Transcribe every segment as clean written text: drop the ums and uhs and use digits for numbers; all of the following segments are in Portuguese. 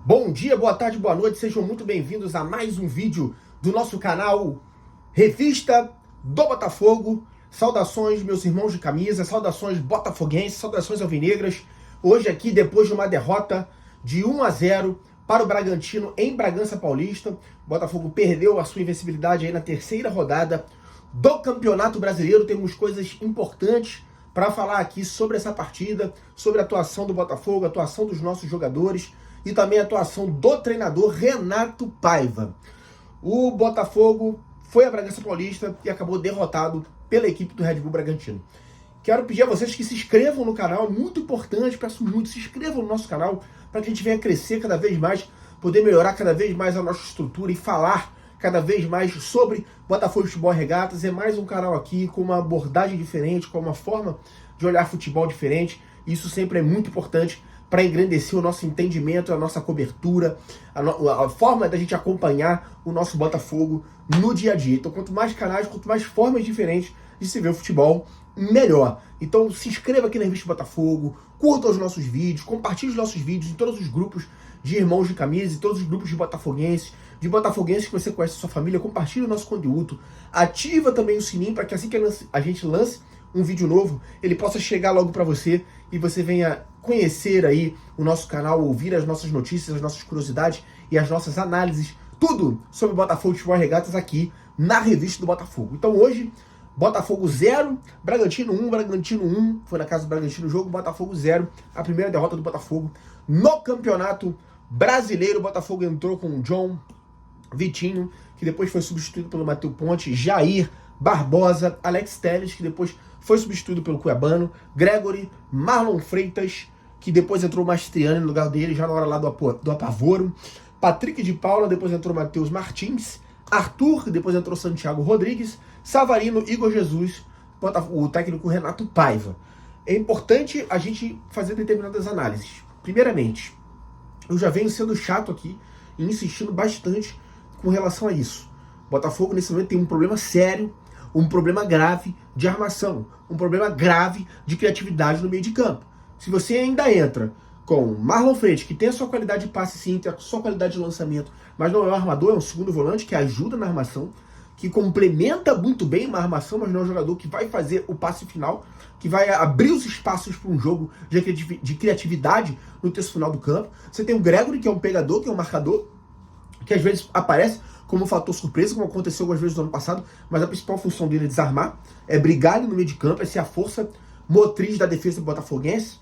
Bom dia, boa tarde, boa noite, sejam muito bem-vindos a mais um vídeo do nosso canal Revista do Botafogo. Saudações, meus irmãos de camisa, saudações botafoguenses, saudações alvinegras. Hoje aqui, depois de uma derrota de 1-0 para o Bragantino em Bragança Paulista, o Botafogo perdeu a sua invencibilidade aí na terceira rodada do Campeonato Brasileiro. Temos coisas importantes para falar aqui sobre essa partida, sobre a atuação do Botafogo, a atuação dos nossos jogadores e também a atuação do treinador Renato Paiva. O Botafogo foi a Bragança Paulista e acabou derrotado pela equipe do Red Bull Bragantino. Quero pedir a vocês que se inscrevam no canal, é muito importante, peço muito, se inscrevam no nosso canal para que a gente venha crescer cada vez mais, poder melhorar cada vez mais a nossa estrutura e falar cada vez mais sobre Botafogo Futebol e Regatas. É mais um canal aqui com uma abordagem diferente, com uma forma de olhar futebol diferente. Isso sempre é muito importante para engrandecer o nosso entendimento, a nossa cobertura, a forma da gente acompanhar o nosso Botafogo no dia a dia. Então, quanto mais canais, quanto mais formas diferentes de se ver o futebol, melhor. Então, se inscreva aqui na Revista Botafogo, curta os nossos vídeos, compartilhe os nossos vídeos em todos os grupos de irmãos de camisa, em todos os grupos de botafoguenses que você conhece a sua família, compartilhe o nosso conteúdo, ativa também o sininho para que assim que a gente lance um vídeo novo, ele possa chegar logo para você e você venha conhecer aí o nosso canal, ouvir as nossas notícias, as nossas curiosidades e as nossas análises, tudo sobre Botafogo Futebol e Regatas aqui na Revista do Botafogo. Então hoje, Botafogo 0, Bragantino 1, foi na casa do Bragantino o jogo, Botafogo 0, a primeira derrota do Botafogo no Campeonato Brasileiro. O Botafogo entrou com o John, Vitinho, que depois foi substituído pelo Matheus Ponte, Jair, Barbosa, Alex Telles, que depois foi substituído pelo Cuiabano, Gregory, Marlon Freitas, que depois entrou o Mastriani no lugar dele, já na hora lá do apavoro, Patrick de Paula, depois entrou Matheus Martins, Arthur, depois entrou Santiago Rodrigues, Savarino, Igor Jesus, o técnico Renato Paiva. É importante a gente fazer determinadas análises. Primeiramente, eu já venho sendo chato aqui e insistindo bastante com relação a isso. O Botafogo nesse momento tem um problema sério, um problema grave de armação, um problema grave de criatividade no meio de campo. Se você ainda entra com Marlon Freitas, que tem a sua qualidade de passe sim, tem a sua qualidade de lançamento, mas não é um armador, é um segundo volante que ajuda na armação, que complementa muito bem uma armação, mas não é um jogador que vai fazer o passe final, que vai abrir os espaços para um jogo de criatividade no terço final do campo. Você tem o Gregory, que é um pegador, que é um marcador, que às vezes aparece como um fator surpresa, como aconteceu algumas vezes no ano passado, mas a principal função dele é desarmar, é brigar ali no meio de campo, é ser a força motriz da defesa botafoguense.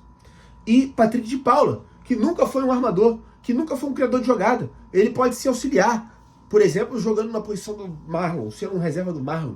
E Patrick de Paula, que nunca foi um armador, que nunca foi um criador de jogada. Ele pode se auxiliar, por exemplo, jogando na posição do Marlon, sendo um reserva do Marlon.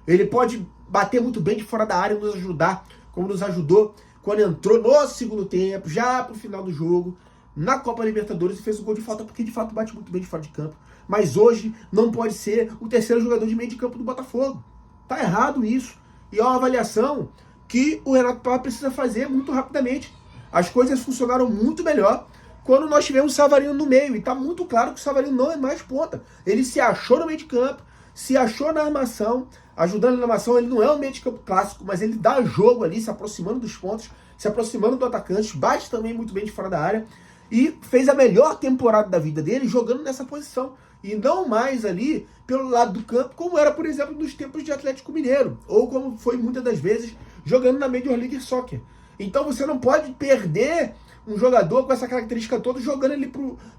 Ele pode bater muito bem de fora da área e nos ajudar, como nos ajudou quando entrou no segundo tempo, já pro final do jogo, na Copa Libertadores, e fez um gol de falta, porque de fato bate muito bem de fora de campo. Mas hoje não pode ser o terceiro jogador de meio de campo do Botafogo. Tá errado isso. E é uma avaliação que o Renato Paiva precisa fazer muito rapidamente. As coisas funcionaram muito melhor quando nós tivemos o Savarino no meio. E tá muito claro que o Savarino não é mais ponta. Ele se achou no meio de campo, se achou na armação, ajudando na armação. Ele não é um meio de campo clássico, mas ele dá jogo ali, se aproximando dos pontos, se aproximando do atacante, bate também muito bem de fora da área. E fez a melhor temporada da vida dele jogando nessa posição. E não mais ali pelo lado do campo, como era, por exemplo, nos tempos de Atlético Mineiro. Ou como foi muitas das vezes jogando na Major League Soccer. Então você não pode perder um jogador com essa característica toda jogando ele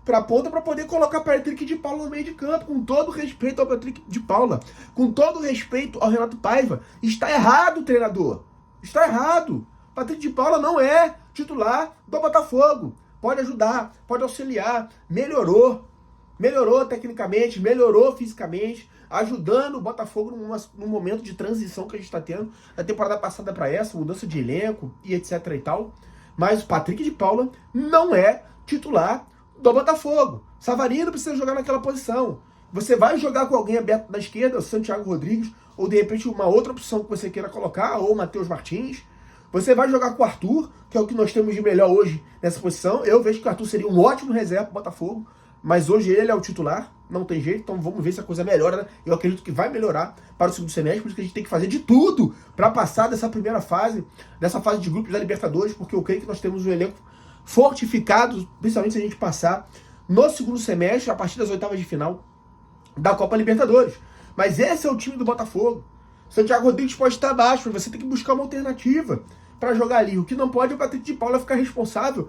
para a ponta para poder colocar Patrick de Paula no meio de campo. Com todo respeito ao Patrick de Paula, com todo respeito ao Renato Paiva, está errado, treinador. Está errado. Patrick de Paula não é titular do Botafogo. Pode ajudar, pode auxiliar, melhorou tecnicamente, melhorou fisicamente, ajudando o Botafogo num momento de transição que a gente está tendo, da temporada passada para essa, mudança de elenco e etc e tal. Mas o Patrick de Paula não é titular do Botafogo. Savarino precisa jogar naquela posição. Você vai jogar com alguém aberto na esquerda, o Santiago Rodrigues, ou de repente uma outra opção que você queira colocar, ou o Matheus Martins. Você vai jogar com o Arthur, que é o que nós temos de melhor hoje nessa posição. Eu vejo que o Arthur seria um ótimo reserva para o Botafogo, mas hoje ele é o titular, não tem jeito, então vamos ver se a coisa melhora, né? Eu acredito que vai melhorar para o segundo semestre, por isso que a gente tem que fazer de tudo para passar dessa primeira fase, dessa fase de grupos da Libertadores, porque eu creio que nós temos um elenco fortificado, principalmente se a gente passar no segundo semestre, a partir das oitavas de final da Copa Libertadores. Mas esse é o time do Botafogo. Santiago Rodrigues pode estar abaixo, mas você tem que buscar uma alternativa para jogar ali. O que não pode é o Patrick de Paula ficar responsável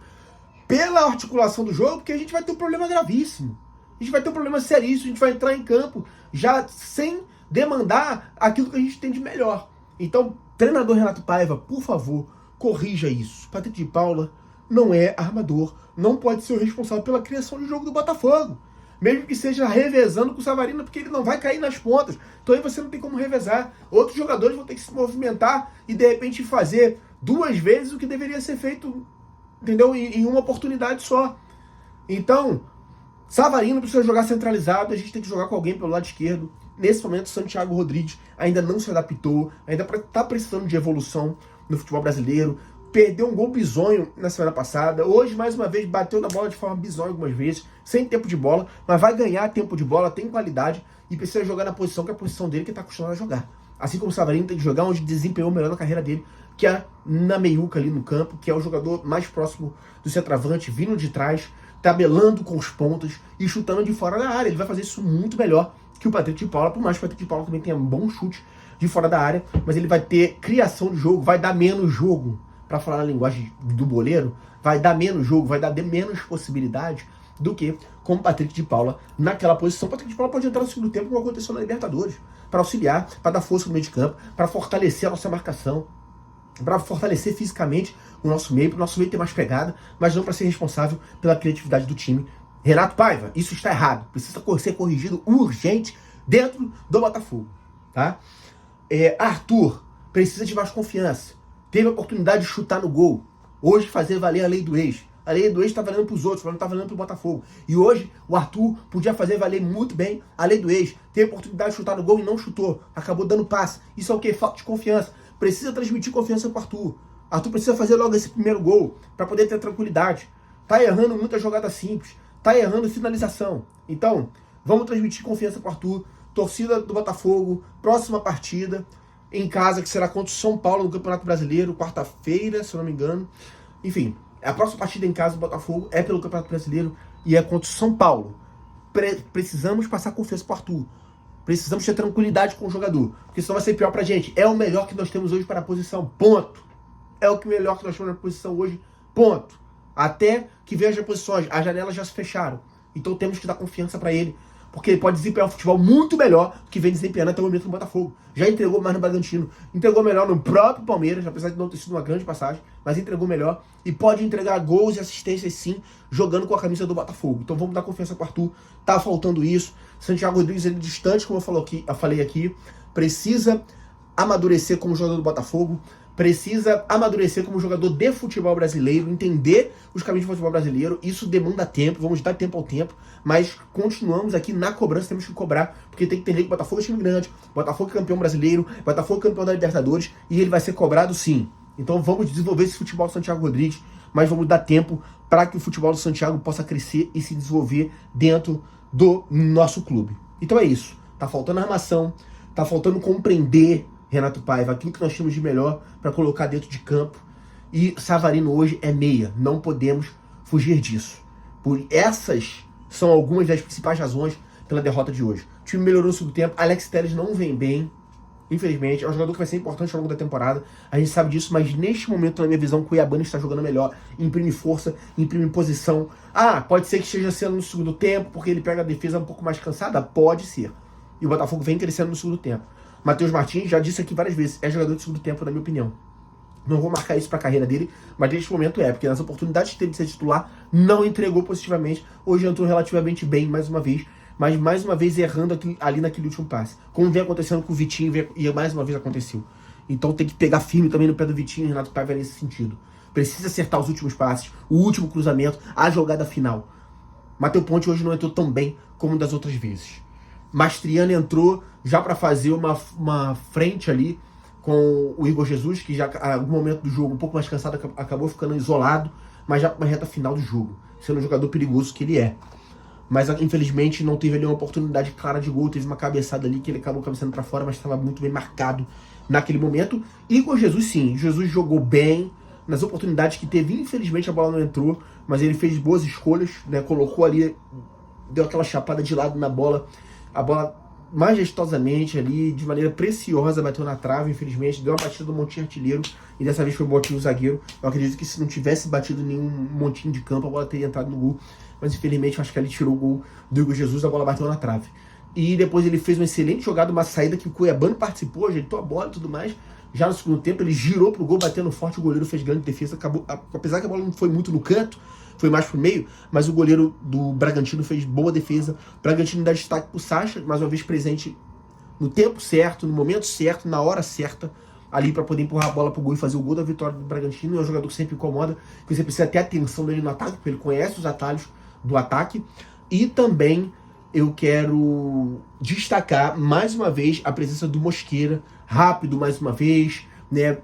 pela articulação do jogo, porque a gente vai ter um problema gravíssimo. A gente vai ter um problema seríssimo, a gente vai entrar em campo já sem demandar aquilo que a gente tem de melhor. Então, treinador Renato Paiva, por favor, corrija isso. Patrick de Paula não é armador, não pode ser o responsável pela criação de jogo do Botafogo. Mesmo que seja revezando com o Savarino, porque ele não vai cair nas pontas. Então aí você não tem como revezar. Outros jogadores vão ter que se movimentar e de repente fazer 2 vezes o que deveria ser feito, entendeu? Em uma oportunidade só. Então, Savarino precisa jogar centralizado, a gente tem que jogar com alguém pelo lado esquerdo. Nesse momento, Santiago Rodrigues ainda não se adaptou, ainda está precisando de evolução no futebol brasileiro. Perdeu um gol bizonho na semana passada. Hoje, mais uma vez, bateu na bola de forma bizonha algumas vezes, sem tempo de bola, mas vai ganhar tempo de bola, tem qualidade e precisa jogar na posição que é a posição dele, que está acostumado a jogar. Assim como o Savarino tem que jogar onde desempenhou melhor na carreira dele, que é na meiuca ali no campo, que é o jogador mais próximo do centroavante, vindo de trás, tabelando com os pontas e chutando de fora da área. Ele vai fazer isso muito melhor que o Patrick de Paula, por mais que o Patrick de Paula também tenha um bom chute de fora da área, mas ele vai ter criação de jogo, vai dar menos jogo. Para falar na linguagem do boleiro, vai dar menos jogo, vai dar menos possibilidade do que com o Patrick de Paula naquela posição. O Patrick de Paula pode entrar no segundo tempo, como aconteceu na Libertadores, para auxiliar, para dar força no meio de campo, para fortalecer a nossa marcação, para fortalecer fisicamente o nosso meio, para o nosso meio ter mais pegada, mas não para ser responsável pela criatividade do time. Renato Paiva, isso está errado, precisa ser corrigido urgente dentro do Botafogo. Tá? Arthur precisa de mais confiança. Teve a oportunidade de chutar no gol. Hoje fazer valer a lei do ex. A lei do ex está valendo para os outros, mas não está valendo para o Botafogo. E hoje o Arthur podia fazer valer muito bem a lei do ex. Teve a oportunidade de chutar no gol e não chutou. Acabou dando passe. Isso é o quê? Falta de confiança. Precisa transmitir confiança para o Arthur. Arthur precisa fazer logo esse primeiro gol para poder ter tranquilidade. Tá errando muita jogada simples. Tá errando finalização. Então, vamos transmitir confiança para o Arthur. Torcida do Botafogo, próxima partida em casa, que será contra o São Paulo no Campeonato Brasileiro, quarta-feira, se eu não me engano. Enfim, a próxima partida em casa do Botafogo é pelo Campeonato Brasileiro e é contra o São Paulo. Precisamos passar confiança pro Arthur. Precisamos ter tranquilidade com o jogador, porque senão vai ser pior pra gente. É o melhor que nós temos hoje para a posição, ponto. É o melhor que nós temos na posição hoje, ponto. Até que veja as posições, as janelas já se fecharam. Então temos que dar confiança para ele, porque ele pode desempenhar um futebol muito melhor do que vem desempenhando até o momento no Botafogo. Já entregou mais no Bragantino, entregou melhor no próprio Palmeiras, apesar de não ter sido uma grande passagem, mas entregou melhor e pode entregar gols e assistências sim, jogando com a camisa do Botafogo. Então vamos dar confiança pro Arthur, tá faltando isso. Santiago Rodrigues, ele distante, como eu falei aqui, precisa amadurecer como jogador do Botafogo, precisa amadurecer como jogador de futebol brasileiro, entender os caminhos do futebol brasileiro. Isso demanda tempo, vamos dar tempo ao tempo, mas continuamos aqui na cobrança, temos que cobrar, porque tem que entender que o Botafogo é time grande, o Botafogo é campeão brasileiro, o Botafogo é campeão da Libertadores, e ele vai ser cobrado sim. Então vamos desenvolver esse futebol do Santiago Rodrigues, mas vamos dar tempo para que o futebol do Santiago possa crescer e se desenvolver dentro do nosso clube. Então é isso, tá faltando armação, tá faltando compreender, Renato Paiva, aquilo que nós temos de melhor para colocar dentro de campo. E Savarino hoje é meia. Não podemos fugir disso. Por essas são algumas das principais razões pela derrota de hoje. O time melhorou no segundo tempo. Alex Telles não vem bem, infelizmente. É um jogador que vai ser importante ao longo da temporada. A gente sabe disso, mas neste momento, na minha visão, o Cuiabano está jogando melhor. Imprime força, imprime posição. Pode ser que esteja sendo no segundo tempo, porque ele pega a defesa um pouco mais cansada? Pode ser. E o Botafogo vem crescendo no segundo tempo. Matheus Martins, já disse aqui várias vezes, é jogador de segundo tempo, na minha opinião. Não vou marcar isso para a carreira dele, mas neste momento porque nas oportunidades que teve de ser titular, não entregou positivamente. Hoje entrou relativamente bem, mais uma vez, mas mais uma vez errando ali naquele último passe. Como vem acontecendo com o Vitinho, e mais uma vez aconteceu. Então tem que pegar firme também no pé do Vitinho, Renato Paiva, nesse sentido. Precisa acertar os últimos passes, o último cruzamento, a jogada final. Matheus Ponte hoje não entrou tão bem como das outras vezes. Mastriano entrou já para fazer uma frente ali com o Igor Jesus, que já em algum momento do jogo, um pouco mais cansado, acabou ficando isolado, mas já para uma reta final do jogo, sendo um jogador perigoso que ele é. Mas infelizmente não teve ali uma oportunidade clara de gol, teve uma cabeçada ali que ele acabou cabeçando para fora, mas estava muito bem marcado naquele momento. Igor Jesus sim, Jesus jogou bem, nas oportunidades que teve. Infelizmente a bola não entrou, mas ele fez boas escolhas, né? Colocou ali, deu aquela chapada de lado na bola, a bola majestosamente ali, de maneira preciosa, bateu na trave, infelizmente, deu uma batida do Montinho artilheiro, e dessa vez foi o Montinho zagueiro. Eu acredito que se não tivesse batido nenhum Montinho de campo, a bola teria entrado no gol, mas infelizmente eu acho que ele tirou o gol do Hugo Jesus, a bola bateu na trave. E depois ele fez uma excelente jogada, uma saída que o Cuiabano participou, ajeitou a bola e tudo mais. Já no segundo tempo ele girou pro gol, batendo forte, o goleiro fez grande defesa, acabou, apesar que a bola não foi muito no canto, foi mais pro meio, mas o goleiro do Bragantino fez boa defesa. O Bragantino dá destaque pro Sacha, mais uma vez presente no tempo certo, no momento certo, na hora certa, ali para poder empurrar a bola pro gol e fazer o gol da vitória do Bragantino. É um jogador que sempre incomoda, que você precisa ter atenção dele no ataque, porque ele conhece os atalhos do ataque. E também eu quero destacar mais uma vez a presença do Mosqueira, rápido mais uma vez, né,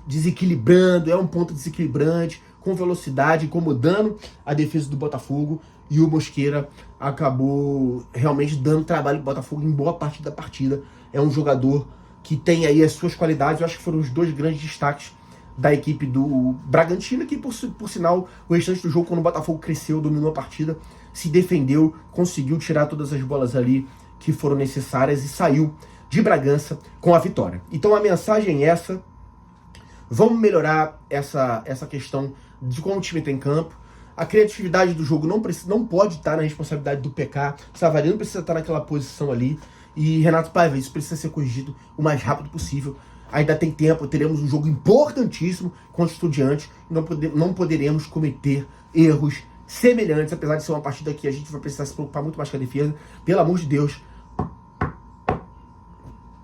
desequilibrando, é um ponto desequilibrante, com velocidade, incomodando a defesa do Botafogo, e o Mosqueira acabou realmente dando trabalho pro Botafogo em boa parte da partida. É um jogador que tem aí as suas qualidades. Eu acho que foram os dois grandes destaques da equipe do Bragantino, que por sinal, o restante do jogo, quando o Botafogo cresceu, dominou a partida, se defendeu, conseguiu tirar todas as bolas ali que foram necessárias e saiu de Bragança com a vitória. Então a mensagem é essa: vamos melhorar essa questão de como o time está em campo. A criatividade do jogo não pode estar na responsabilidade do PK. Savarino precisa estar naquela posição ali. E Renato Paiva, isso precisa ser corrigido o mais rápido possível. Ainda tem tempo, teremos um jogo importantíssimo contra o Estudiantes. Não poderemos cometer erros semelhantes, apesar de ser uma partida que a gente vai precisar se preocupar muito mais com a defesa. Pelo amor de Deus,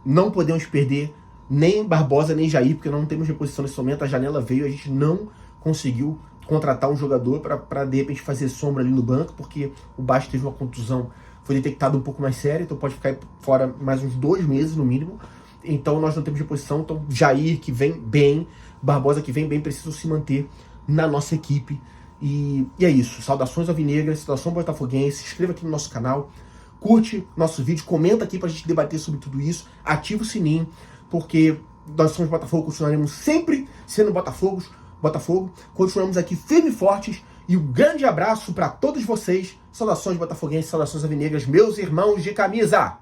não podemos perder nem Barbosa, nem Jair, porque não temos reposição nesse momento. A janela veio, a gente não conseguiu contratar um jogador para de repente fazer sombra ali no banco, porque o Baixo teve uma contusão, foi detectado um pouco mais séria, então pode ficar fora mais uns 2 meses no mínimo. Então nós não temos reposição. Então Jair, que vem bem, Barbosa, que vem bem, precisam se manter na nossa equipe. E é isso. Saudações alvinegras, saudação botafoguense. Se inscreva aqui no nosso canal, curte nosso vídeo, comenta aqui pra gente debater sobre tudo isso, ativa o sininho, porque nós somos Botafogo, continuaremos sempre sendo Botafogo, continuamos aqui firmes e fortes. E um grande abraço para todos vocês. Saudações botafoguenses, saudações alvinegras, meus irmãos de camisa.